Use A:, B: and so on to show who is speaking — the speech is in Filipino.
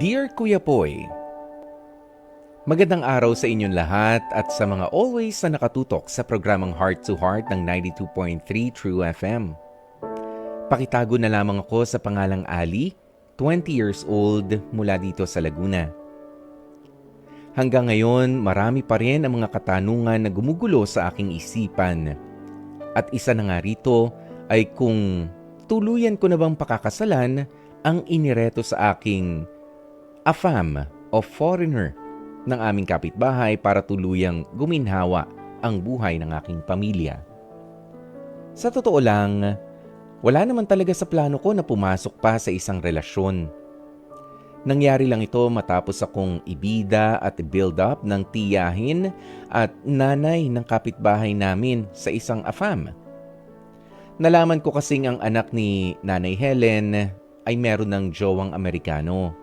A: Dear Kuya Poy, magandang araw sa inyong lahat at sa mga always na nakatutok sa programang Heart to Heart ng 92.3 True FM. Pakitago na lamang ako sa pangalang Ali, 20 years old mula dito sa Laguna. Hanggang ngayon, marami pa rin ang mga katanungan na gumugulo sa aking isipan. At isa na nga rito ay kung tuluyan ko na bang pakakasalan ang inireto sa aking AFAM o foreigner ng aming kapitbahay para tuluyang guminhawa ang buhay ng aking pamilya. Sa totoo lang, wala naman talaga sa plano ko na pumasok pa sa isang relasyon. Nangyari lang ito matapos akong ibida at build up ng tiyahin at nanay ng kapitbahay namin sa isang AFAM. Nalaman ko kasing ang anak ni Nanay Helen ay meron ng jowang Amerikano.